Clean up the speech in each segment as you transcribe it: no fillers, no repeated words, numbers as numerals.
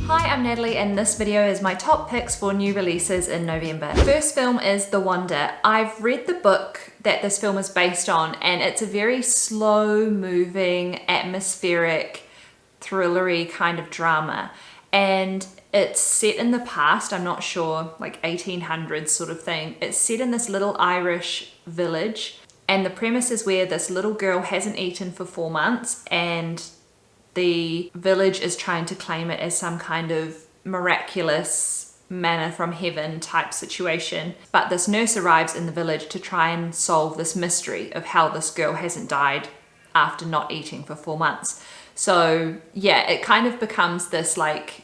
Hi, I'm Natalie and this video is my top picks for new releases in November. First film is The Wonder. I've read the book that this film is based on and it's a very slow moving, atmospheric, thrillery kind of drama. And it's set in the past, I'm not sure, like 1800s sort of thing. It's set in this little Irish village and the premise is where this little girl hasn't eaten for 4 months and the village is trying to claim it as some kind of miraculous manna from heaven type situation. But this nurse arrives in the village to try and solve this mystery of how this girl hasn't died after not eating for 4 months. So yeah, it kind of becomes this like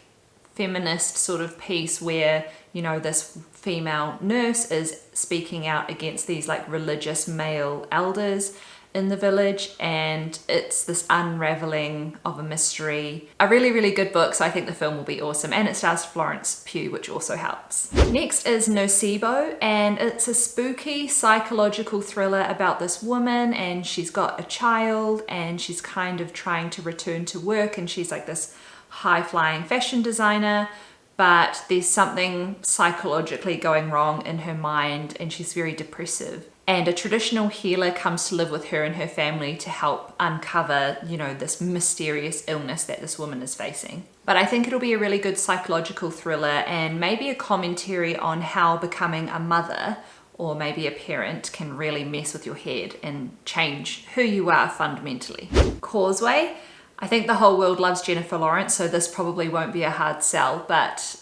feminist sort of piece where, you know, this female nurse is speaking out against these like religious male elders in the village, and it's this unraveling of a mystery. A really, really good book, so I think the film will be awesome, and it stars Florence Pugh, which also helps. Next is Nocebo, and it's a spooky psychological thriller about this woman, and she's got a child, and she's kind of trying to return to work, and she's like this high-flying fashion designer, but there's something psychologically going wrong in her mind, and she's very depressive. And a traditional healer comes to live with her and her family to help uncover, you know, this mysterious illness that this woman is facing. But I think it'll be a really good psychological thriller and maybe a commentary on how becoming a mother or maybe a parent can really mess with your head and change who you are fundamentally. Causeway. I think the whole world loves Jennifer Lawrence, so this probably won't be a hard sell, but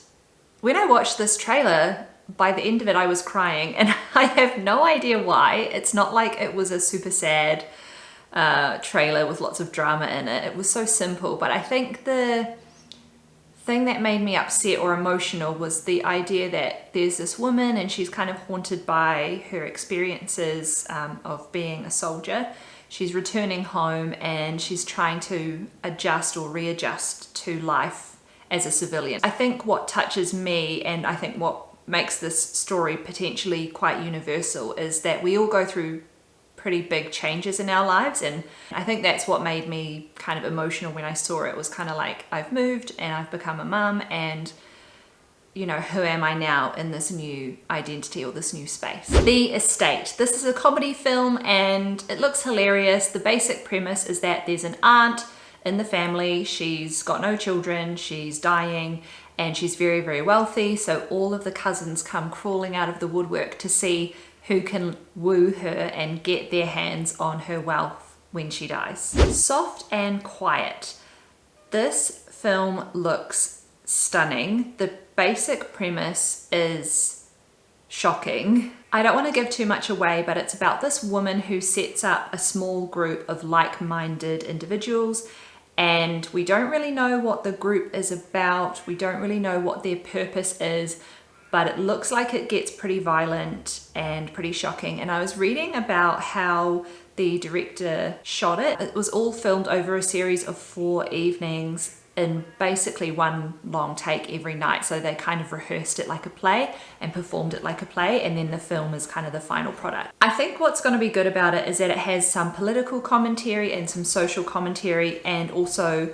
when I watched this trailer, by the end of it I was crying and I have no idea why. It's not like it was a super sad trailer with lots of drama in it. It was so simple, but I think the thing that made me upset or emotional was the idea that there's this woman and she's kind of haunted by her experiences of being a soldier. She's returning home and she's trying to adjust or readjust to life as a civilian. I think what touches me, and I think what makes this story potentially quite universal, is that we all go through pretty big changes in our lives, and I think that's what made me kind of emotional when I saw it. It was kind of like, I've moved and I've become a mum, and you know, who am I now in this new identity or this new space? The Estate. This is a comedy film and it looks hilarious. The basic premise is that there's an aunt in the family, she's got no children, she's dying, and she's very, very wealthy, so all of the cousins come crawling out of the woodwork to see who can woo her and get their hands on her wealth when she dies. Soft and Quiet. This film looks stunning. The basic premise is shocking. I don't want to give too much away, but it's about this woman who sets up a small group of like-minded individuals, and we don't really know what the group is about. We don't really know what their purpose is, but it looks like it gets pretty violent and pretty shocking. And I was reading about how the director shot it. It was all filmed over a series of 4 evenings in basically one long take every night. So they kind of rehearsed it like a play and performed it like a play, and then the film is kind of the final product. I think what's going to be good about it is that it has some political commentary and some social commentary, and also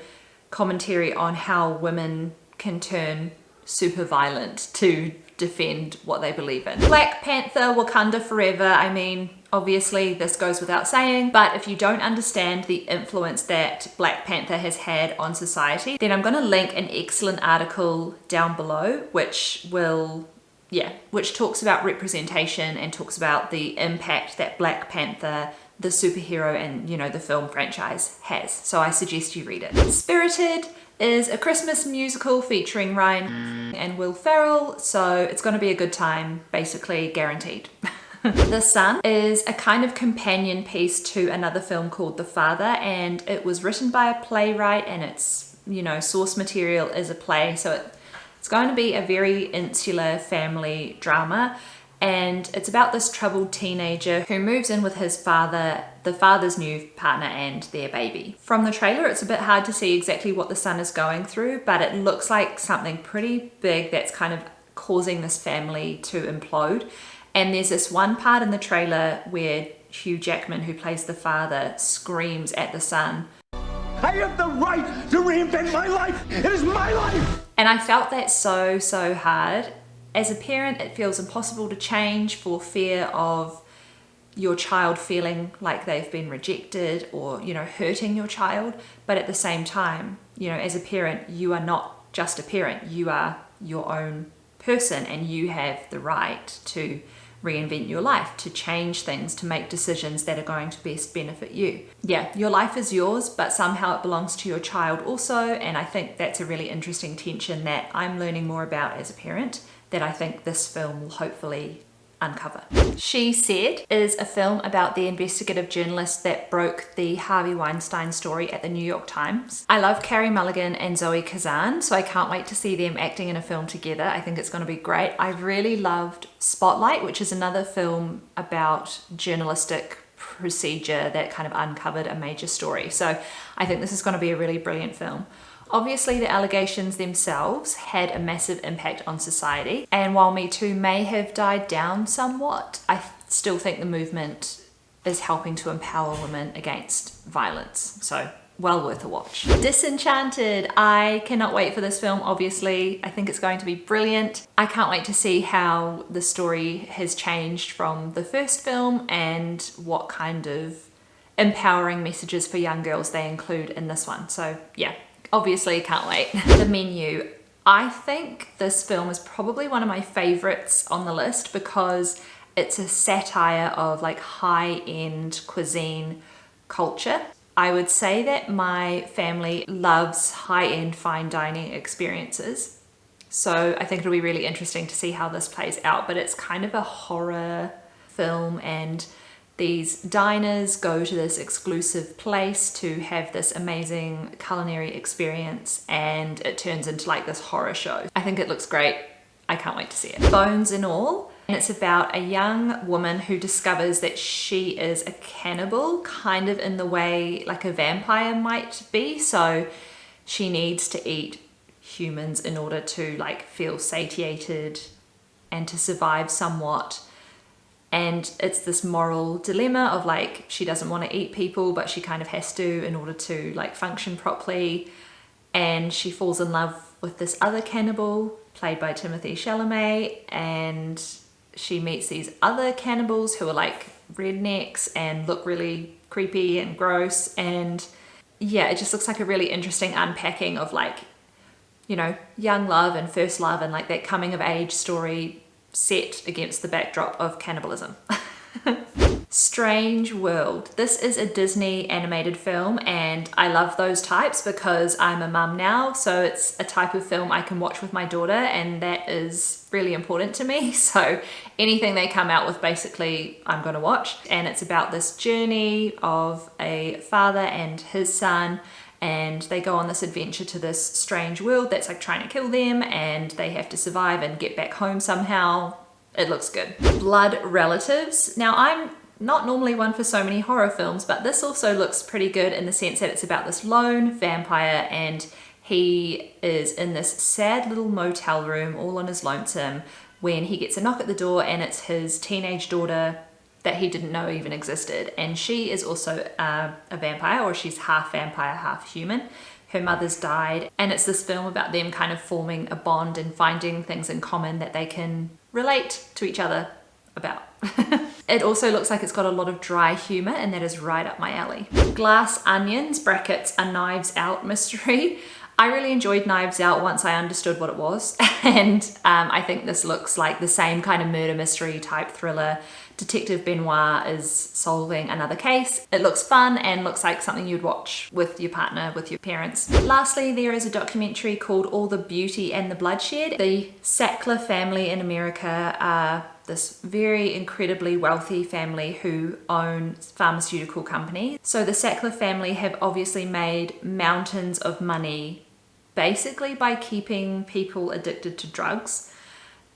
commentary on how women can turn super violent to defend what they believe in. Black Panther, Wakanda Forever. I mean, obviously this goes without saying, but if you don't understand the influence that Black Panther has had on society, then I'm going to link an excellent article down below which talks about representation and talks about the impact that Black Panther, the superhero, and, you know, the film franchise has. So I suggest you read it. Spirited is a Christmas musical featuring Ryan and Will Ferrell, so it's going to be a good time, basically guaranteed. The Sun is a kind of companion piece to another film called The Father, and it was written by a playwright, and its, you know, source material is a play, so it's going to be a very insular family drama. And it's about this troubled teenager who moves in with his father, the father's new partner, and their baby. From the trailer, it's a bit hard to see exactly what the son is going through, but it looks like something pretty big that's kind of causing this family to implode. And there's this one part in the trailer where Hugh Jackman, who plays the father, screams at the son, "I have the right to reinvent my life! It is my life!" And I felt that so hard. As a parent, it feels impossible to change for fear of your child feeling like they've been rejected or, you know, hurting your child. But at the same time, you know, as a parent, you are not just a parent, you are your own person, and you have the right to reinvent your life, to change things, to make decisions that are going to best benefit you. Yeah, your life is yours, but somehow it belongs to your child also, and I think that's a really interesting tension that I'm learning more about as a parent, that I think this film will hopefully uncover. She Said is a film about the investigative journalist that broke the Harvey Weinstein story at the New York Times. I love Carey Mulligan and Zoe Kazan, so I can't wait to see them acting in a film together. I think it's going to be great. I really loved Spotlight, which is another film about journalistic procedure that kind of uncovered a major story. So I think this is going to be a really brilliant film. Obviously, the allegations themselves had a massive impact on society, and while Me Too may have died down somewhat, I still think the movement is helping to empower women against violence. So, well worth a watch. Disenchanted. I cannot wait for this film, obviously. I think it's going to be brilliant. I can't wait to see how the story has changed from the first film and what kind of empowering messages for young girls they include in this one. So, yeah. Obviously, can't wait. The Menu. I think this film is probably one of my favorites on the list because it's a satire of like high-end cuisine culture. I would say that my family loves high-end fine dining experiences. So I think it'll be really interesting to see how this plays out, but it's kind of a horror film, and these diners go to this exclusive place to have this amazing culinary experience, and it turns into like this horror show. I think it looks great. I can't wait to see it. Bones and All. And it's about a young woman who discovers that she is a cannibal, kind of in the way like a vampire might be. So she needs to eat humans in order to like feel satiated and to survive somewhat. And it's this moral dilemma of like, she doesn't want to eat people, but she kind of has to in order to like function properly. And she falls in love with this other cannibal played by Timothée Chalamet, and she meets these other cannibals who are like rednecks and look really creepy and gross. And yeah, it just looks like a really interesting unpacking of like, you know, young love and first love and like that coming of age story set against the backdrop of cannibalism. Strange World. This is a Disney animated film, and I love those types because I'm a mum now, so it's a type of film I can watch with my daughter, and that is really important to me. So anything they come out with, basically, I'm going to watch. And it's about this journey of a father and his son, and they go on this adventure to this strange world that's like trying to kill them, and they have to survive and get back home somehow. It looks good. Blood Relatives. Now, I'm not normally one for so many horror films, but this also looks pretty good in the sense that it's about this lone vampire, and he is in this sad little motel room all on his lonesome when he gets a knock at the door, and it's his teenage daughter that he didn't know even existed. And she is also a vampire, or she's half vampire, half human. Her mother's died, and it's this film about them kind of forming a bond and finding things in common that they can relate to each other about. It also looks like it's got a lot of dry humor, and that is right up my alley. Glass Onions (brackets a Knives Out mystery). I really enjoyed Knives Out once I understood what it was, and I think this looks like the same kind of murder mystery type thriller. Detective Benoit is solving another case. It looks fun and looks like something you'd watch with your partner, with your parents. Lastly, there is a documentary called All the Beauty and the Bloodshed. The Sackler family in America are this very incredibly wealthy family who own pharmaceutical companies. So the Sackler family have obviously made mountains of money basically by keeping people addicted to drugs.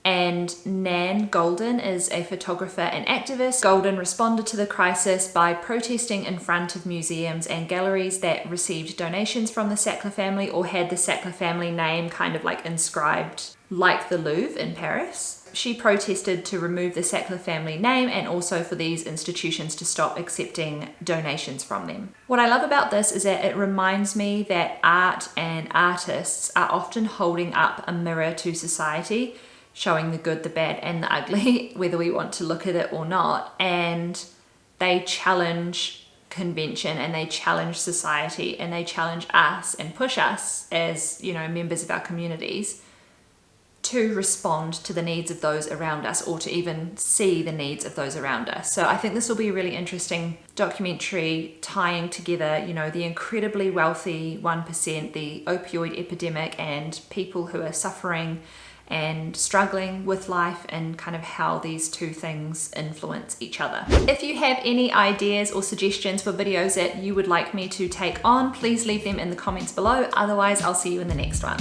And Nan Golden is a photographer and activist. Golden responded to the crisis by protesting in front of museums and galleries that received donations from the Sackler family or had the Sackler family name kind of like inscribed like the Louvre in Paris. She protested to remove the Sackler family name and also for these institutions to stop accepting donations from them. What I love about this is that it reminds me that art and artists are often holding up a mirror to society, showing the good, the bad, and the ugly, whether we want to look at it or not. And they challenge convention and they challenge society and they challenge us and push us as, you know, members of our communities to respond to the needs of those around us or to even see the needs of those around us. So I think this will be a really interesting documentary tying together, you know, the incredibly wealthy 1%, the opioid epidemic, and people who are suffering and struggling with life, and kind of how these two things influence each other. If you have any ideas or suggestions for videos that you would like me to take on, please leave them in the comments below. Otherwise, I'll see you in the next one.